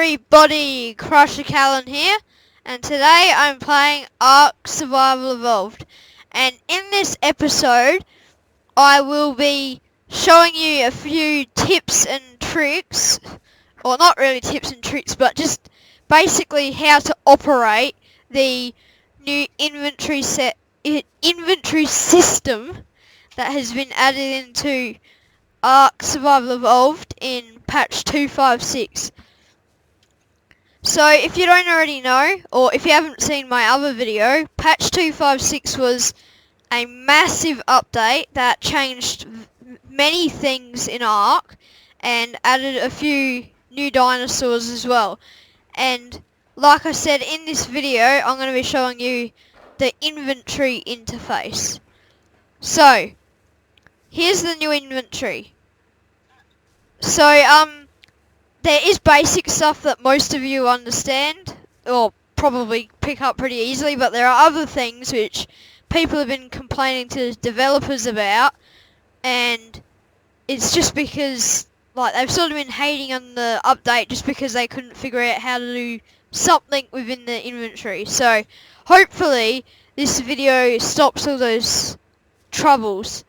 everybody, Crusher Callan here, and today I'm playing Ark Survival Evolved. And in this episode, I will be showing you a few tips and tricks, or not really tips and tricks, but just basically how to operate the new inventory system that has been added into Ark Survival Evolved in patch 256. So if you don't already know, or if you haven't seen my other video, patch 256 was a massive update that changed many things in Ark and added a few new dinosaurs as well. And like I said in this video, I'm going to be showing you the inventory interface. So here's the new inventory. So there is basic stuff that most of you understand, or probably pick up pretty easily, but there are other things which people have been complaining to developers about, and it's just because, like, they've sort of been hating on the update just because they couldn't figure out how to do something within the inventory. So, hopefully, this video stops all those troubles.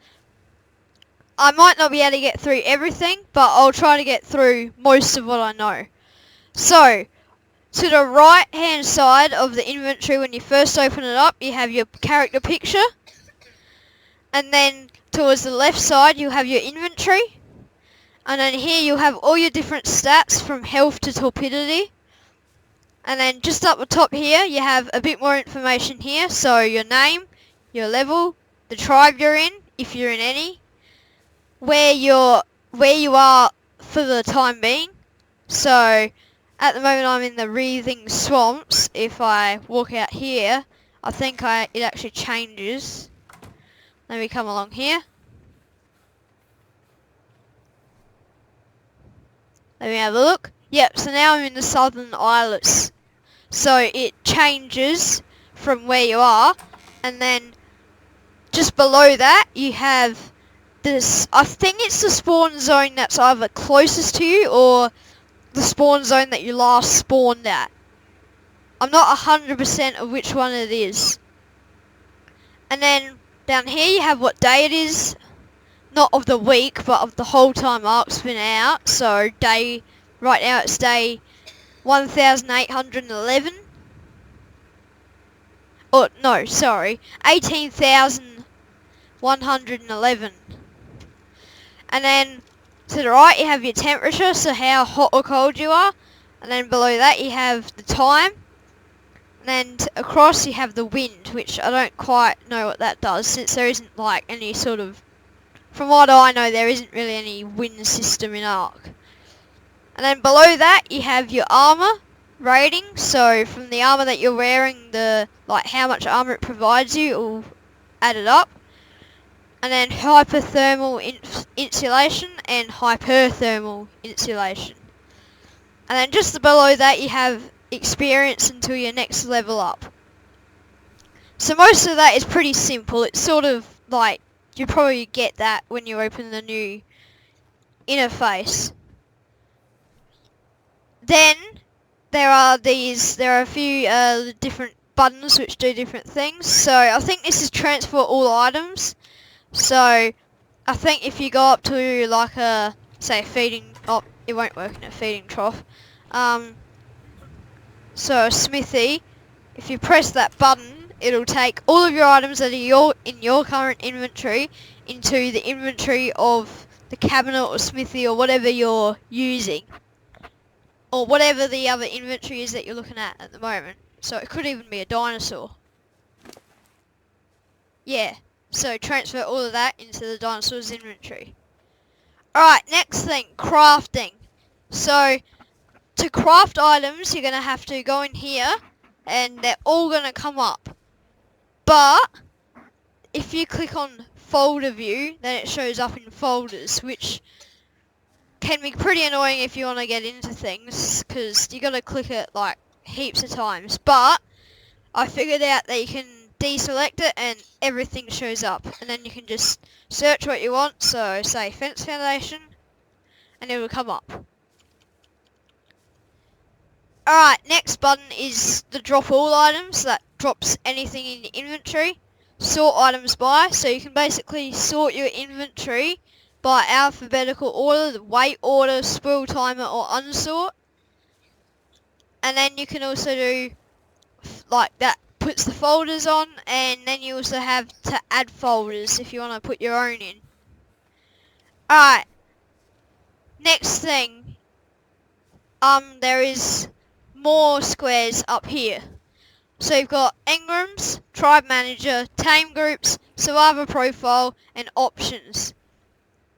I might not be able to get through everything, but I'll try to get through most of what I know. So, to the right hand side of the inventory when you first open it up, you have your character picture. And then towards the left side you have your inventory. And then here you'll have all your different stats from health to torpidity. And then just up the top here you have a bit more information here. So your name, your level, the tribe you're in, if you're in any, where you are for the time being. So at the moment I'm in the Wreathing Swamps. If I walk out here, I think it actually changes. Let me come along here. Let me have a look. Yep, so now I'm in the Southern Islets. So it changes from where you are, and then just below that you have this, I think it's the spawn zone that's either closest to you or the spawn zone that you last spawned at. I'm not 100% of which one it is. And then down here you have what day it is. Not of the week, but of the whole time Ark's been out. So right now it's day 1811. Oh, no, sorry. 18,111. And then to the right you have your temperature, so how hot or cold you are. And then below that you have the time. And then across you have the wind, which I don't quite know what that does, since there isn't like any sort of, from what I know, there isn't really any wind system in Ark. And then below that you have your armor rating, so from the armor that you're wearing, how much armor it provides you, will add it up. And then hypothermal insulation and hyperthermal insulation. And then just below that you have experience until your next level up. So most of that is pretty simple. It's sort of like, you probably get that when you open the new interface. Then there are a few different buttons which do different things. So I think this is transfer all items. So I think if you go up to like a, say, it won't work in a feeding trough. So a smithy, if you press that button, it'll take all of your items that are in your current inventory into the inventory of the cabinet or smithy or whatever you're using. Or whatever the other inventory is that you're looking at the moment. So it could even be a dinosaur. Yeah. So transfer all of that into the dinosaur's inventory. Alright, next thing, crafting. So to craft items, you're going to have to go in here and they're all going to come up. But if you click on folder view, then it shows up in folders, which can be pretty annoying if you want to get into things, because you got to click it like heaps of times. But I figured out that you can deselect it and everything shows up, and then you can just search what you want. So say fence foundation and it will come up. Alright, next button is the drop all items. That drops anything in your inventory. Sort items by, so you can basically sort your inventory by alphabetical order, the weight order, spool timer or unsort. And then you can also do like that, puts the folders on, and then you also have to add folders if you want to put your own in. Alright, next thing, there is more squares up here. So you've got engrams, tribe manager, tame groups, survivor profile, and options.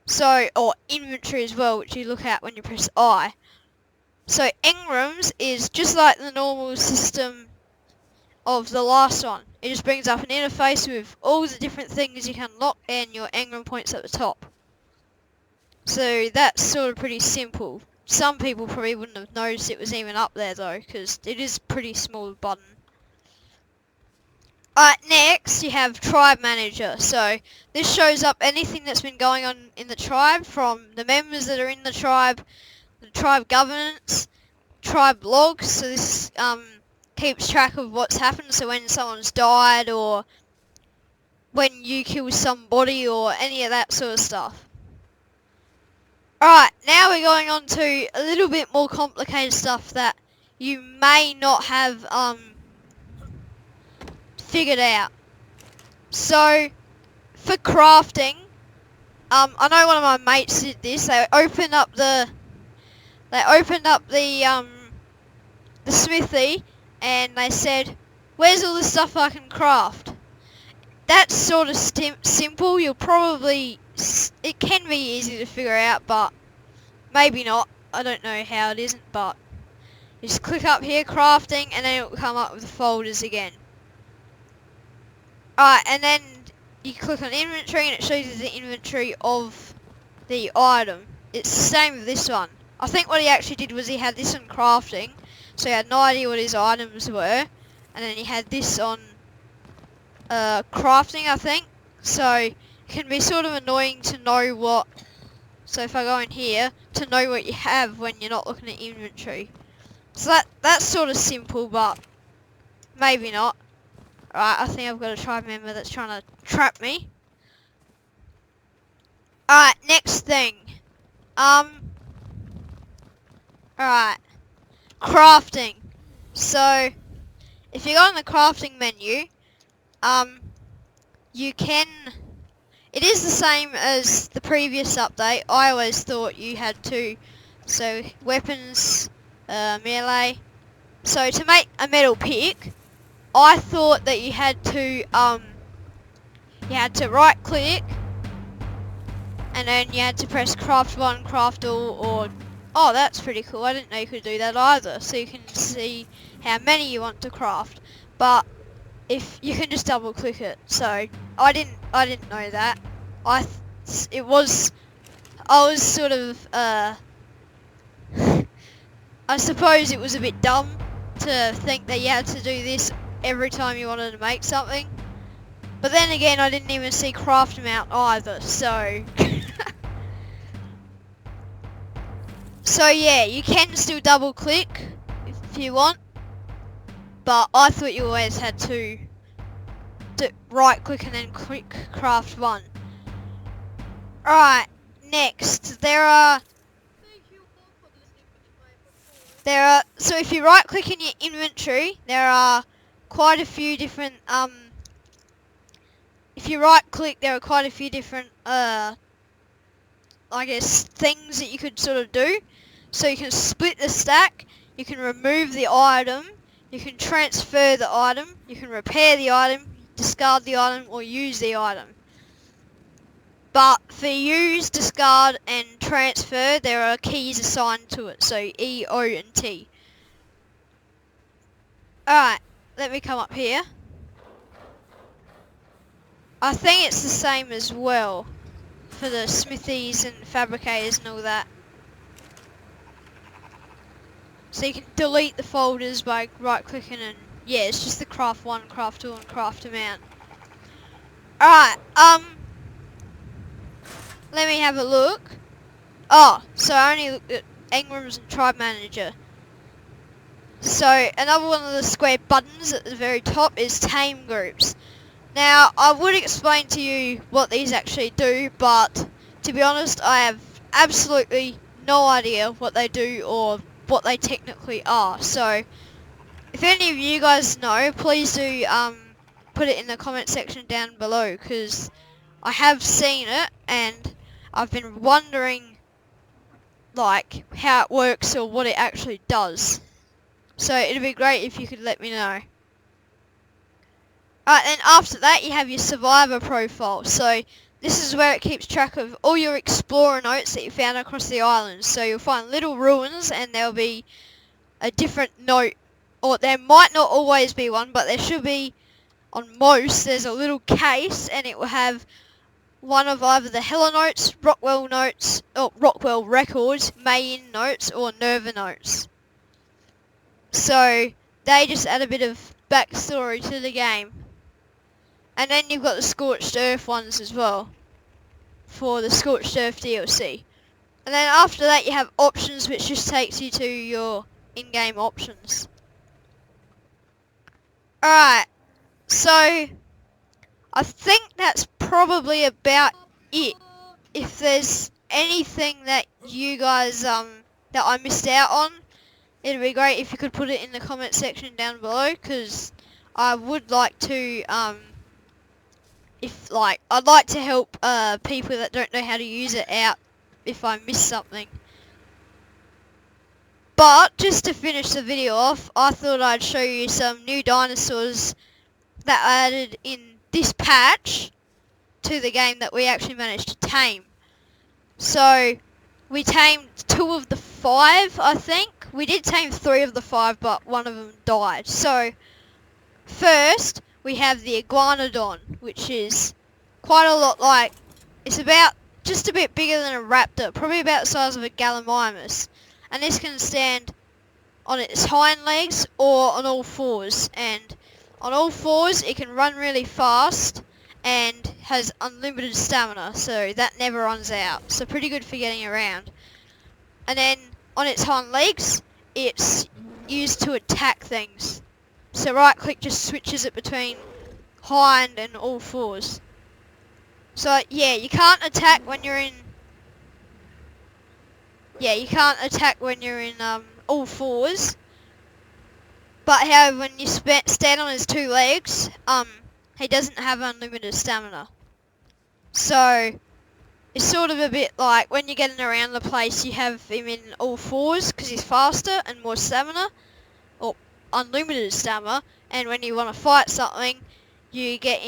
So, or inventory as well, which you look at when you press I. So engrams is just like the normal system of the last one. It just brings up an interface with all the different things you can unlock and your engram points at the top. So that's sort of pretty simple. Some people probably wouldn't have noticed it was even up there though, because it is a pretty small button. Alright, next you have Tribe Manager. So this shows up anything that's been going on in the tribe, from the members that are in the tribe governance, tribe logs. So this keeps track of what's happened, so when someone's died or when you kill somebody or any of that sort of stuff. Alright, now we're going on to a little bit more complicated stuff that you may not have figured out. So, for crafting, I know one of my mates did this. They opened up the smithy, and they said, "Where's all the stuff I can craft?" That's sort of simple. You'll probably, it can be easy to figure out, but maybe not. I don't know how it isn't, but you just click up here, crafting, and then it will come up with the folders again. Alright, and then you click on inventory and it shows you the inventory of the item. It's the same with this one. I think what he actually did was he had this on crafting, so he had no idea what his items were, and then he had this on crafting, I think. So it can be sort of annoying to know what, so if I go in here, to know what you have when you're not looking at inventory. So that's sort of simple, but maybe not. Alright, I think I've got a tribe member that's trying to trap me. Alright, next thing. Alright. Crafting. So, if you go on the crafting menu, you can... It is the same as the previous update. I always thought you had to. So, weapons, melee. So, to make a metal pick, I thought that you had to right click and then you had to press craft one, craft all, or oh, that's pretty cool. I didn't know you could do that either. So you can see how many you want to craft. But if you can just double click it. So I didn't know that. I was sort of I suppose it was a bit dumb to think that you had to do this every time you wanted to make something. But then again, I didn't even see craft mount either, so... So yeah, you can still double click if you want, but I thought you always had to right click and then click craft one. Alright, next, so if you right click in your inventory, there are quite a few different, if you right click, there are quite a few different, I guess, things that you could sort of do. So you can split the stack, you can remove the item, you can transfer the item, you can repair the item, discard the item, or use the item. But for use, discard, and transfer, there are keys assigned to it, so E, O, and T. Alright, let me come up here. I think it's the same as well for the smithies and fabricators and all that. So you can delete the folders by right clicking, and yeah, it's just the craft one, craft two, and craft amount. Alright, let me have a look. Oh, so I only looked at engrams and tribe manager. So another one of the square buttons at the very top is tame groups. Now I would explain to you what these actually do, but to be honest I have absolutely no idea what they do or what they technically are. So if any of you guys know, please do put it in the comment section down below, because I have seen it and I've been wondering like how it works or what it actually does. So it'd be great if you could let me know. Alright, then after that you have your survivor profile. So this is where it keeps track of all your explorer notes that you found across the island. So you'll find little ruins and there'll be a different note, or there might not always be one, but there should be. On most there's a little case and it will have one of either the Hella notes, Rockwell notes, or Rockwell records, Mayan notes, or Nerva notes. So they just add a bit of backstory to the game. And then you've got the Scorched Earth ones as well, for the Scorched Earth DLC. And then after that you have options, which just takes you to your in-game options. Alright, so I think that's probably about it. If there's anything that you guys that I missed out on, it'd be great if you could put it in the comment section down below, because I would like to I'd like to help people that don't know how to use it out if I miss something. But just to finish the video off, I thought I'd show you some new dinosaurs that I added in this patch to the game that we actually managed to tame. So we tamed 2 of the 5, I think. We did tame 3 of the 5, but one of them died. So first we have the iguanodon, which is quite a lot like, it's about just a bit bigger than a raptor, probably about the size of a gallimimus, and this can stand on its hind legs or on all fours. And on all fours it can run really fast and has unlimited stamina, so that never runs out, so pretty good for getting around. And then on its hind legs it's used to attack things, so right click just switches it between hind and all fours. So yeah, you can't attack when you're in all fours, but however when you stand on his 2 legs, he doesn't have unlimited stamina. So it's sort of a bit like when you're getting around the place, you have him in all fours because he's faster and more stamina, or unlimited stamina, and when you want to fight something, you get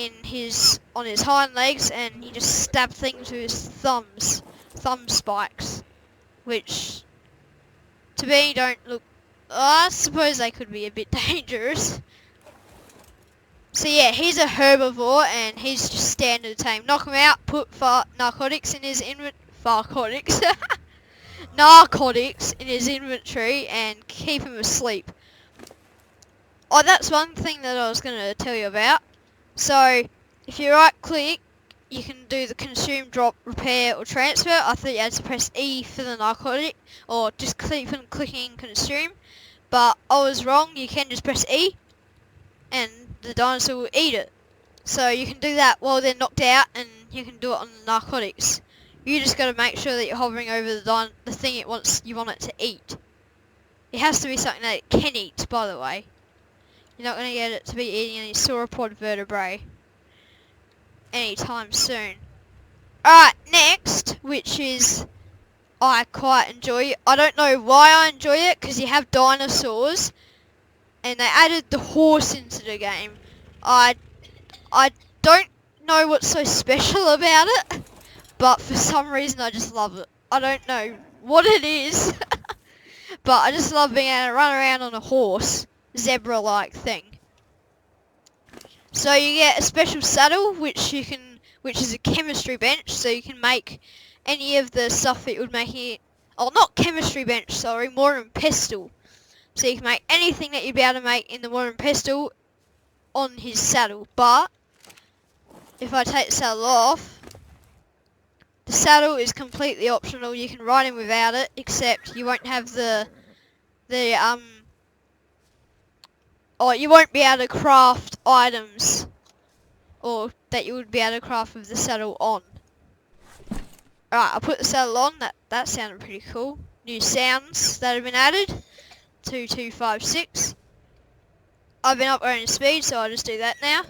on his hind legs and you just stab things with his thumb spikes, which to me don't look, I suppose they could be a bit dangerous. So yeah, he's a herbivore and he's just standard tame. Knock him out, put narcotics in his narcotics in his inventory and keep him asleep. Oh, that's one thing that I was going to tell you about. So if you right click, you can do the consume, drop, repair or transfer. I thought you had to press E for the narcotic, or just keep on clicking consume, but I was wrong. You can just press E and the dinosaur will eat it. So you can do that while they're knocked out, and you can do it on the narcotics. You just got to make sure that you're hovering over the thing you want it to eat. It has to be something that it can eat, by the way. You're not going to get it to be eating any sauropod vertebrae anytime soon. Alright, next, which is I quite enjoy. I don't know why I enjoy it, because you have dinosaurs and they added the horse into the game. I don't know what's so special about it, but for some reason I just love it. I don't know what it is, but I just love being able to run around on a horse, zebra-like thing. So you get a special saddle, which is a chemistry bench, so you can make any of the stuff that you would make it. Oh, not chemistry bench, sorry, mortar and pestle. So you can make anything that you'd be able to make in the mortar and pestle on his saddle. But if I take the saddle off, the saddle is completely optional. You can ride him without it, except you won't have the or you won't be able to craft items, or that you would be able to craft with the saddle on. Alright, I'll put the saddle on. That sounded pretty cool. New sounds that have been added. 2256. I've been upgrading speed, so I'll just do that now.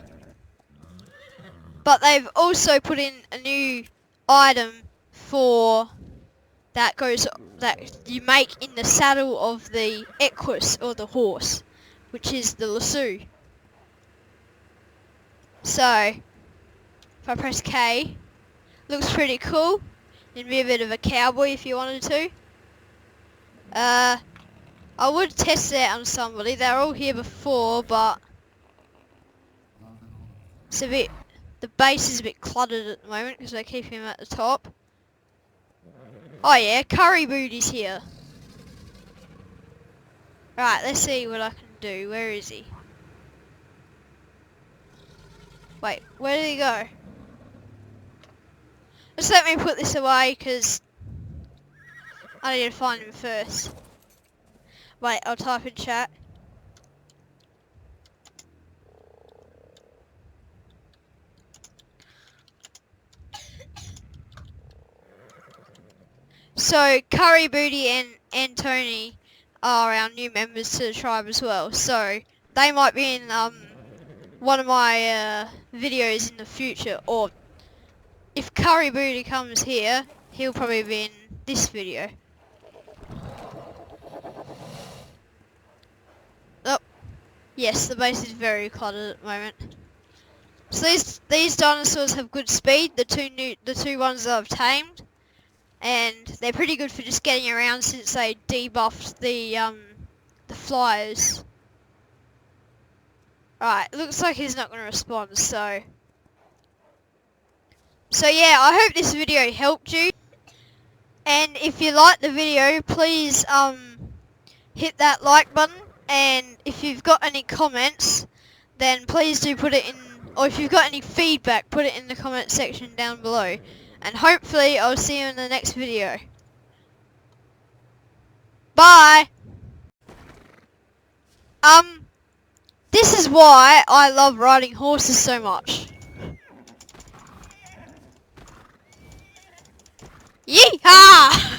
But they've also put in a new item for that you make in the saddle of the equus or the horse, which is the lasso. So if I press K, looks pretty cool. You'd be a bit of a cowboy if you wanted to. I would test it on somebody. They're all here before, but it's a bit. The base is a bit cluttered at the moment because I keep him at the top. Oh yeah, Curry Booty's here. Right, let's see what I can do. Where is he? Wait, where did he go? Just let me put this away because I need to find him first. Wait, I'll type in chat. So Curry Booty and Tony are our new members to the tribe as well. So they might be in one of my videos in the future, or if Curry Booty comes here, he'll probably be in this video. Oh, yes, the base is very cluttered at the moment. So these dinosaurs have good speed. The two ones that I've tamed, and they're pretty good for just getting around since they debuffed the flyers. Right, looks like he's not going to respond, so yeah, I hope this video helped you. And if you liked the video, please hit that like button, and if you've got any comments, then please do put it in, or if you've got any feedback, put it in the comment section down below. And hopefully I'll see you in the next video. Bye! This is why I love riding horses so much. Yeehaw!